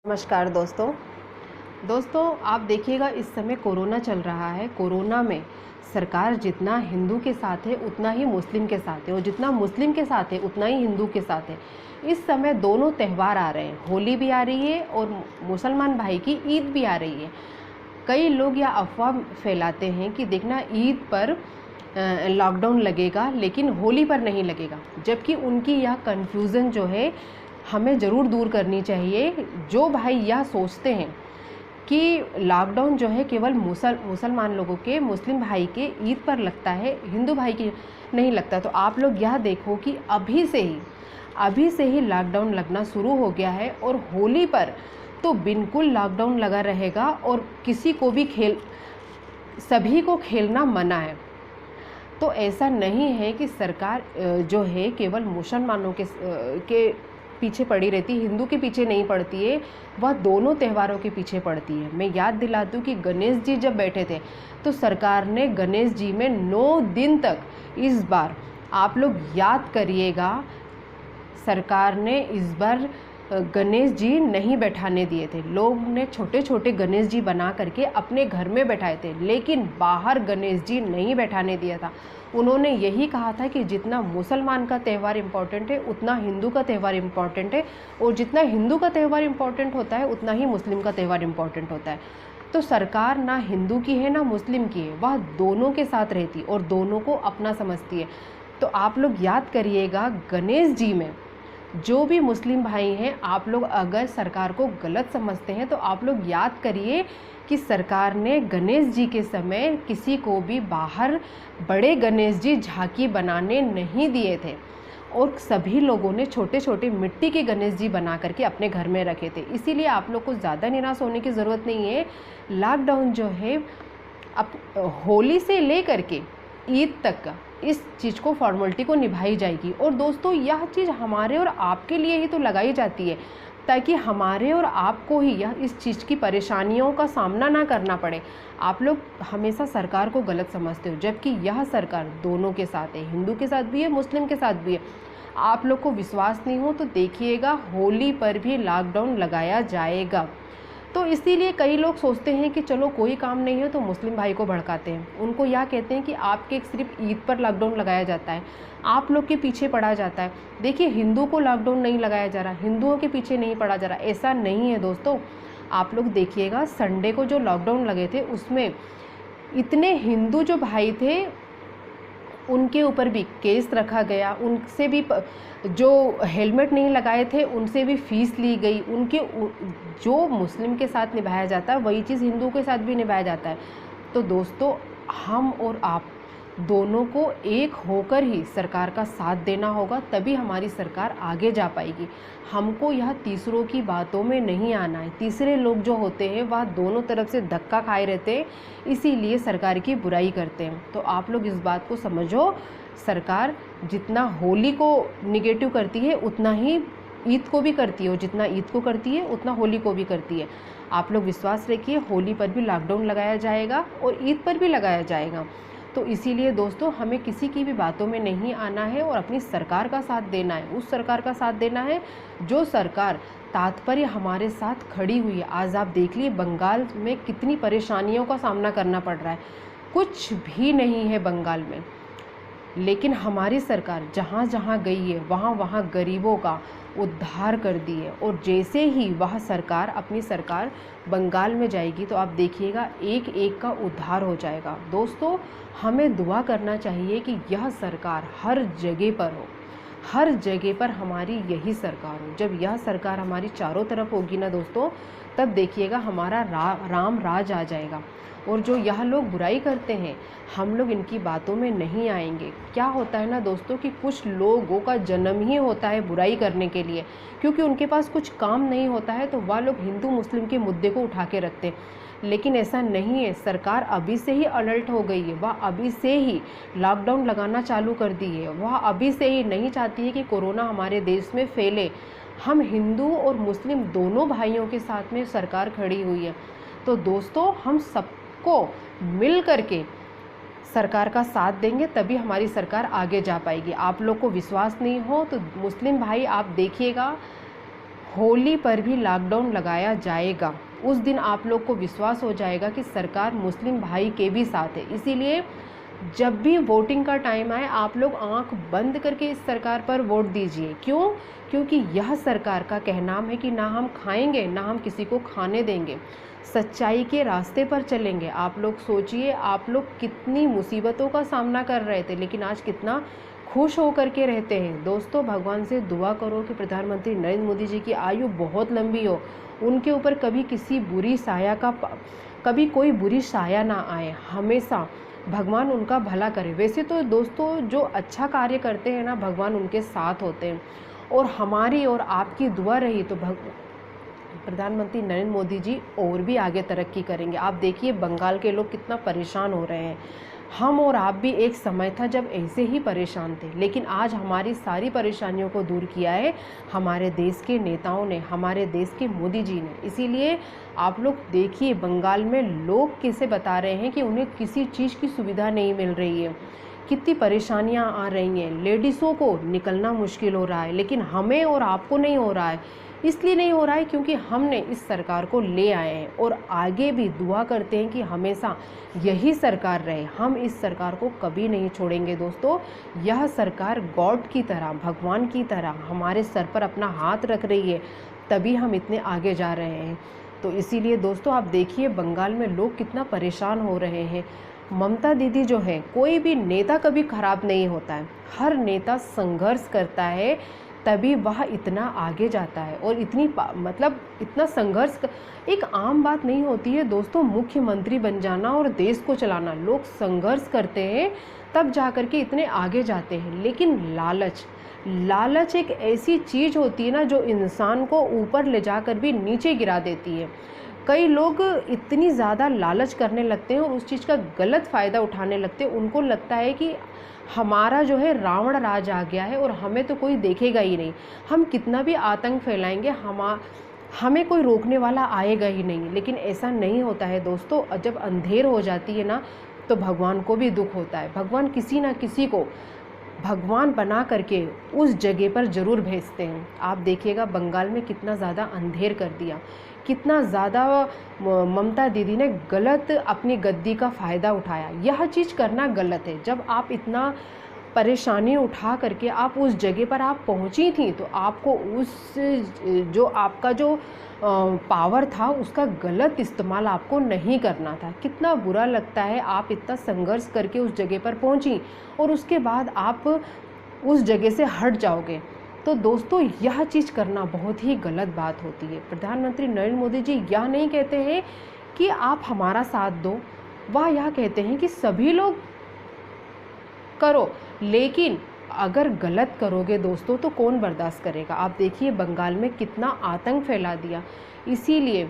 नमस्कार दोस्तों आप देखिएगा इस समय कोरोना चल रहा है। कोरोना में सरकार जितना हिंदू के साथ है उतना ही मुस्लिम के साथ है और जितना मुस्लिम के साथ है उतना ही हिंदू के साथ है। इस समय दोनों त्यौहार आ रहे हैं, होली भी आ रही है और मुसलमान भाई की ईद भी आ रही है। कई लोग यह अफवाह फैलाते हैं कि देखना ईद पर लॉकडाउन लगेगा लेकिन होली पर नहीं लगेगा, जबकि उनकी यह कन्फ्यूज़न जो है हमें ज़रूर दूर करनी चाहिए। जो भाई यह सोचते हैं कि लॉकडाउन जो है केवल मुसलमान लोगों के, मुस्लिम भाई के ईद पर लगता है, हिंदू भाई की नहीं लगता, तो आप लोग यह देखो कि अभी से ही लॉकडाउन लगना शुरू हो गया है और होली पर तो बिल्कुल लॉकडाउन लगा रहेगा और किसी को भी सभी को खेलना मना है। तो ऐसा नहीं है कि सरकार जो है केवल मुसलमानों के पीछे पड़ी रहती, हिंदू के पीछे नहीं पड़ती है, वह दोनों त्योहारों के पीछे पड़ती है। मैं याद दिला दूं कि गणेश जी जब बैठे थे तो सरकार ने गणेश जी में 9 दिन तक, इस बार आप लोग याद करिएगा, सरकार ने इस बार गणेश जी नहीं बैठाने दिए थे। लोग ने छोटे छोटे गणेश जी बना करके अपने घर में बैठाए थे, लेकिन बाहर गणेश जी नहीं बैठाने दिया था। उन्होंने यही कहा था कि जितना मुसलमान का त्यौहार इम्पॉर्टेंट है उतना हिंदू का त्यौहार इम्पॉर्टेंट है, और जितना हिंदू का त्यौहार इम्पॉर्टेंट होता है उतना ही मुस्लिम का त्यौहार इम्पॉर्टेंट होता है। तो सरकार ना हिंदू की है ना मुस्लिम की है, वह दोनों के साथ रहती और दोनों को अपना समझती है। तो आप लोग याद करिएगा, गणेश जी में जो भी मुस्लिम भाई हैं, आप लोग अगर सरकार को गलत समझते हैं तो आप लोग याद करिए कि सरकार ने गणेश जी के समय किसी को भी बाहर बड़े गणेश जी झांकी बनाने नहीं दिए थे और सभी लोगों ने छोटे छोटे मिट्टी के गणेश जी बना करके अपने घर में रखे थे। इसीलिए आप लोग को ज़्यादा निराश होने की ज़रूरत नहीं है। लॉकडाउन जो है अब होली से ले करके ईद तक का इस चीज़ को फॉर्मेलिटी को निभाई जाएगी। और दोस्तों यह चीज़ हमारे और आपके लिए ही तो लगाई जाती है ताकि हमारे और आपको ही यह इस चीज़ की परेशानियों का सामना ना करना पड़े। आप लोग हमेशा सरकार को गलत समझते हो, जबकि यह सरकार दोनों के साथ है, हिंदू के साथ भी है, मुस्लिम के साथ भी है। आप लोग को विश्वास नहीं हो तो देखिएगा, होली पर भी लॉकडाउन लगाया जाएगा। तो इसीलिए कई लोग सोचते हैं कि चलो कोई काम नहीं है तो मुस्लिम भाई को भड़काते हैं। उनको यह कहते हैं कि आपके सिर्फ ईद पर लॉकडाउन लगाया जाता है, आप लोग के पीछे पड़ा जाता है। देखिए, हिंदू को लॉकडाउन नहीं लगाया जा रहा, हिंदुओं के पीछे नहीं पड़ा जा रहा, ऐसा नहीं है दोस्तों। आप लोग देखिएगा, संडे को जो लॉकडाउन लगे थे उसमें इतने हिंदू जो भाई थे उनके ऊपर भी केस रखा गया, उनसे भी जो हेलमेट नहीं लगाए थे उनसे भी फीस ली गई। उनके जो मुस्लिम के साथ निभाया जाता है वही चीज़ हिंदू के साथ भी निभाया जाता है। तो दोस्तों, हम और आप दोनों को एक होकर ही सरकार का साथ देना होगा, तभी हमारी सरकार आगे जा पाएगी। हमको यह तीसरों की बातों में नहीं आना है। तीसरे लोग जो होते हैं वह दोनों तरफ से धक्का खाए रहते हैं, इसीलिए सरकार की बुराई करते हैं। तो आप लोग इस बात को समझो, सरकार जितना होली को निगेटिव करती है उतना ही ईद को भी करती है, और जितना ईद को करती है उतना होली को भी करती है। आप लोग विश्वास रखिए, होली पर भी लॉकडाउन लगाया जाएगा और ईद पर भी लगाया जाएगा। तो इसीलिए दोस्तों, हमें किसी की भी बातों में नहीं आना है और अपनी सरकार का साथ देना है, उस सरकार का साथ देना है जो सरकार तात्पर्य हमारे साथ खड़ी हुई है। आज आप देख लिए बंगाल में कितनी परेशानियों का सामना करना पड़ रहा है, कुछ भी नहीं है बंगाल में, लेकिन हमारी सरकार जहाँ जहाँ गई है वहाँ वहाँ गरीबों का उद्धार कर दी है। और जैसे ही वह सरकार, अपनी सरकार बंगाल में जाएगी तो आप देखिएगा एक एक का उद्धार हो जाएगा। दोस्तों, हमें दुआ करना चाहिए कि यह सरकार हर जगह पर हो, हर जगह पर हमारी यही सरकार हो। जब यह सरकार हमारी चारों तरफ होगी ना दोस्तों, तब देखिएगा हमारा राम राज आ जाएगा। और जो यह लोग बुराई करते हैं, हम लोग इनकी बातों में नहीं आएंगे। क्या होता है ना दोस्तों कि कुछ लोगों का जन्म ही होता है बुराई करने के लिए, क्योंकि उनके पास कुछ काम नहीं होता है तो वह लोग हिंदू मुस्लिम के मुद्दे को उठा के रखते हैं। लेकिन ऐसा नहीं है, सरकार अभी से ही अलर्ट हो गई है, वह अभी से ही लॉकडाउन लगाना चालू कर दी है। वह अभी से ही नहीं चाहती है कि कोरोना हमारे देश में फैले। हम हिंदू और मुस्लिम दोनों भाइयों के साथ में सरकार खड़ी हुई है। तो दोस्तों, हम सबको मिल करके सरकार का साथ देंगे तभी हमारी सरकार आगे जा पाएगी। आप लोग को विश्वास नहीं हो तो मुस्लिम भाई आप देखिएगा, होली पर भी लॉकडाउन लगाया जाएगा, उस दिन आप लोग को विश्वास हो जाएगा कि सरकार मुस्लिम भाई के भी साथ है। इसीलिए जब भी वोटिंग का टाइम आए आप लोग आंख बंद करके इस सरकार पर वोट दीजिए। क्यों? क्योंकि यह सरकार का कहनाम है कि ना हम खाएंगे ना हम किसी को खाने देंगे, सच्चाई के रास्ते पर चलेंगे। आप लोग सोचिए, आप लोग कितनी मुसीबतों का सामना कर रहे थे लेकिन आज कितना खुश होकर के रहते हैं। दोस्तों, भगवान से दुआ करो कि प्रधानमंत्री नरेंद्र मोदी जी की आयु बहुत लंबी हो, उनके ऊपर कभी कभी कोई बुरी साया ना आए, हमेशा भगवान उनका भला करे। वैसे तो दोस्तों जो अच्छा कार्य करते हैं ना, भगवान उनके साथ होते हैं, और हमारी और आपकी दुआ रही तो प्रधानमंत्री नरेंद्र मोदी जी और भी आगे तरक्की करेंगे। आप देखिए बंगाल के लोग कितना परेशान हो रहे हैं। हम और आप भी एक समय था जब ऐसे ही परेशान थे, लेकिन आज हमारी सारी परेशानियों को दूर किया है हमारे देश के नेताओं ने, हमारे देश के मोदी जी ने। इसीलिए आप लोग देखिए बंगाल में लोग कैसे बता रहे हैं कि उन्हें किसी चीज़ की सुविधा नहीं मिल रही है, कितनी परेशानियां आ रही हैं, लेडीज़ों को निकलना मुश्किल हो रहा है, लेकिन हमें और आपको नहीं हो रहा है। इसलिए नहीं हो रहा है क्योंकि हमने इस सरकार को ले आए हैं और आगे भी दुआ करते हैं कि हमेशा यही सरकार रहे। हम इस सरकार को कभी नहीं छोड़ेंगे दोस्तों। यह सरकार गॉड की तरह, भगवान की तरह हमारे सर पर अपना हाथ रख रही है, तभी हम इतने आगे जा रहे हैं। तो इसीलिए दोस्तों आप देखिए बंगाल में लोग कितना परेशान हो रहे हैं। ममता दीदी जो है, कोई भी नेता कभी खराब नहीं होता है, हर नेता संघर्ष करता है तभी वह इतना आगे जाता है। और इतना संघर्ष एक आम बात नहीं होती है दोस्तों, मुख्यमंत्री बन जाना और देश को चलाना। लोग संघर्ष करते हैं तब जाकर के इतने आगे जाते हैं। लेकिन लालच एक ऐसी चीज़ होती है ना जो इंसान को ऊपर ले जाकर भी नीचे गिरा देती है। कई लोग इतनी ज़्यादा लालच करने लगते हैं और उस चीज़ का गलत फ़ायदा उठाने लगते हैं। उनको लगता है कि हमारा जो है रावण राज आ गया है और हमें तो कोई देखेगा ही नहीं, हम कितना भी आतंक फैलाएंगे हमें कोई रोकने वाला आएगा ही नहीं। लेकिन ऐसा नहीं होता है दोस्तों। जब अंधेर हो जाती है ना तो भगवान को भी दुख होता है। भगवान किसी ना किसी को भगवान बना करके उस जगह पर ज़रूर भेजते हैं। आप देखिएगा बंगाल में कितना ज़्यादा अंधेर कर दिया, कितना ज़्यादा ममता दीदी ने गलत अपनी गद्दी का फ़ायदा उठाया। यह चीज़ करना गलत है। जब आप इतना परेशानी उठा करके आप उस जगह पर आप पहुंची थी तो आपको जो आपका जो पावर था उसका गलत इस्तेमाल आपको नहीं करना था। कितना बुरा लगता है, आप इतना संघर्ष करके उस जगह पर पहुंची और उसके बाद आप उस जगह से हट जाओगे। तो दोस्तों यह चीज़ करना बहुत ही गलत बात होती है। प्रधानमंत्री नरेंद्र मोदी जी यह नहीं कहते हैं कि आप हमारा साथ दो, वह यह कहते हैं कि सभी लोग करो, लेकिन अगर गलत करोगे दोस्तों तो कौन बर्दाश्त करेगा। आप देखिए बंगाल में कितना आतंक फैला दिया, इसीलिए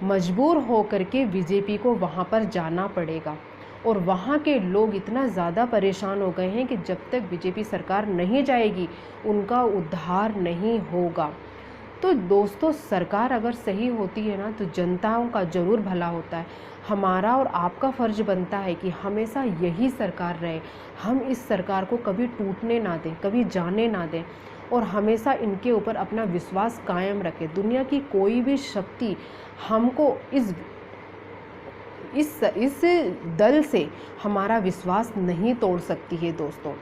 मजबूर होकर के बीजेपी को वहाँ पर जाना पड़ेगा। और वहाँ के लोग इतना ज़्यादा परेशान हो गए हैं कि जब तक बीजेपी सरकार नहीं जाएगी उनका उद्धार नहीं होगा। तो दोस्तों सरकार अगर सही होती है ना तो जनताओं का ज़रूर भला होता है। हमारा और आपका फ़र्ज बनता है कि हमेशा यही सरकार रहे, हम इस सरकार को कभी टूटने ना दें, कभी जाने ना दें और हमेशा इनके ऊपर अपना विश्वास कायम रखें। दुनिया की कोई भी शक्ति हमको इस दल से हमारा विश्वास नहीं तोड़ सकती है दोस्तों।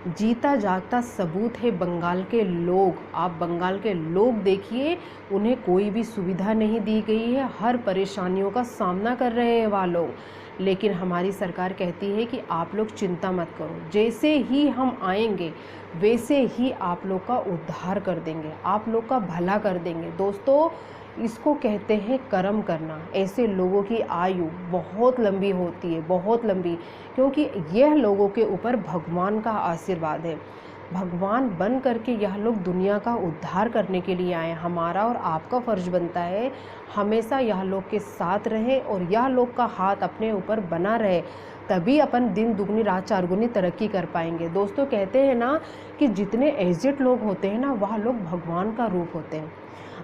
जीता जागता सबूत है बंगाल के लोग। आप बंगाल के लोग देखिए, उन्हें कोई भी सुविधा नहीं दी गई है, हर परेशानियों का सामना कर रहे हैं वह लोग। लेकिन हमारी सरकार कहती है कि आप लोग चिंता मत करो, जैसे ही हम आएंगे वैसे ही आप लोग का उद्धार कर देंगे, आप लोग का भला कर देंगे। दोस्तों इसको कहते हैं कर्म करना। ऐसे लोगों की आयु बहुत लंबी होती है, बहुत लंबी, क्योंकि यह लोगों के ऊपर भगवान का आशीर्वाद है। भगवान बन करके यह लोग दुनिया का उद्धार करने के लिए आए। हमारा और आपका फ़र्ज बनता है हमेशा यह लोग के साथ रहे और यह लोग का हाथ अपने ऊपर बना रहे, तभी अपन दिन दुगनी रात चारगुनी तरक्की कर पाएंगे। दोस्तों कहते हैं ना कि जितने एजेड लोग होते हैं ना वह लोग भगवान का रूप होते हैं।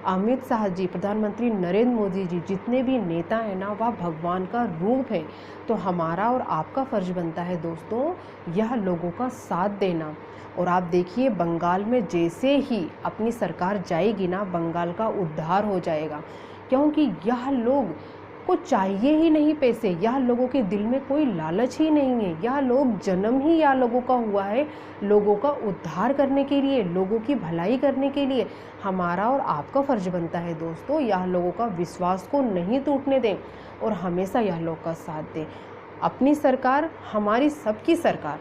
अमित शाह जी, प्रधानमंत्री नरेंद्र मोदी जी, जितने भी नेता हैं ना, वह भगवान का रूप है। तो हमारा और आपका फ़र्ज बनता है दोस्तों यह लोगों का साथ देना। और आप देखिए बंगाल में जैसे ही अपनी सरकार जाएगी ना, बंगाल का उद्धार हो जाएगा, क्योंकि यह लोग को चाहिए ही नहीं पैसे, यह लोगों के दिल में कोई लालच ही नहीं है। यह लोग जन्म ही यह लोगों का हुआ है लोगों का उद्धार करने के लिए, लोगों की भलाई करने के लिए। हमारा और आपका फ़र्ज बनता है दोस्तों यह लोगों का विश्वास को नहीं टूटने दें और हमेशा यह लोग का साथ दें। अपनी सरकार हमारी सबकी सरकार,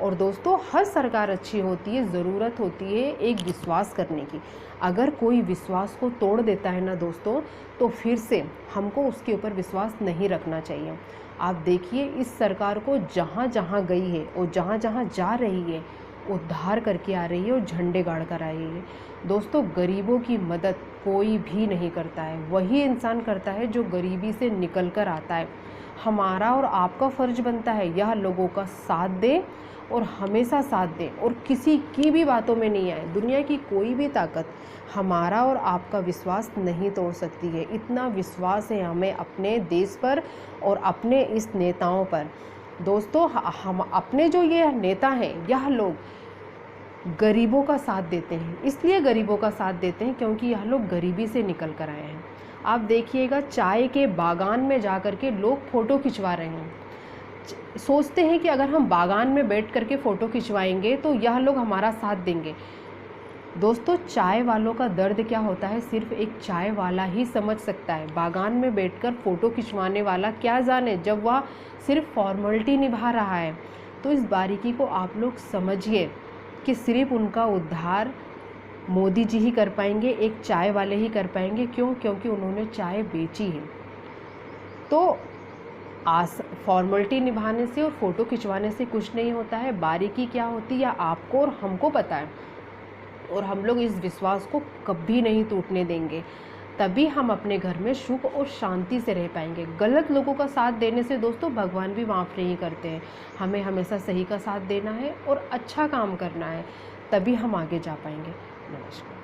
और दोस्तों हर सरकार अच्छी होती है, ज़रूरत होती है एक विश्वास करने की। अगर कोई विश्वास को तोड़ देता है ना दोस्तों, तो फिर से हमको उसके ऊपर विश्वास नहीं रखना चाहिए। आप देखिए इस सरकार को जहाँ जहाँ गई है और जहाँ जहाँ जा रही है, उद्धार करके आ रही है और झंडे गाड़ कर आ रही है। दोस्तों गरीबों की मदद कोई भी नहीं करता है, वही इंसान करता है जो गरीबी से निकल कर आता है। हमारा और आपका फ़र्ज बनता है यह लोगों का साथ दे और हमेशा साथ दें और किसी की भी बातों में नहीं आए। दुनिया की कोई भी ताकत हमारा और आपका विश्वास नहीं तोड़ सकती है। इतना विश्वास है हमें अपने देश पर और अपने इस नेताओं पर। दोस्तों हम अपने जो ये नेता हैं यह लोग गरीबों का साथ देते हैं, इसलिए गरीबों का साथ देते हैं क्योंकि यह लोग गरीबी से निकल कर आए हैं। आप देखिएगा चाय के बागान में जा कर के लोग फ़ोटो खिंचवा रहे हैं, सोचते हैं कि अगर हम बागान में बैठ करके फ़ोटो खिंचवाएंगे तो यह लोग हमारा साथ देंगे। दोस्तों चाय वालों का दर्द क्या होता है सिर्फ एक चाय वाला ही समझ सकता है। बागान में बैठकर फ़ोटो खिंचवाने वाला क्या जाने जब वह सिर्फ फॉर्मेलिटी निभा रहा है। तो इस बारीकी को आप लोग समझिए कि सिर्फ उनका उद्धार मोदी जी ही कर पाएंगे, एक चाय वाले ही कर पाएंगे। क्यों? क्योंकि उन्होंने चाय बेची है। तो फॉर्मेलिटी निभाने से और फ़ोटो खिंचवाने से कुछ नहीं होता है। बारीकी क्या होती है आपको और हमको पता है, और हम लोग इस विश्वास को कभी नहीं टूटने देंगे। तभी हम अपने घर में सुख और शांति से रह पाएंगे। गलत लोगों का साथ देने से दोस्तों भगवान भी माफ़ नहीं करते हैं। हमें हमेशा सही का साथ देना है और अच्छा काम करना है, तभी हम आगे जा पाएंगे। नमस्कार।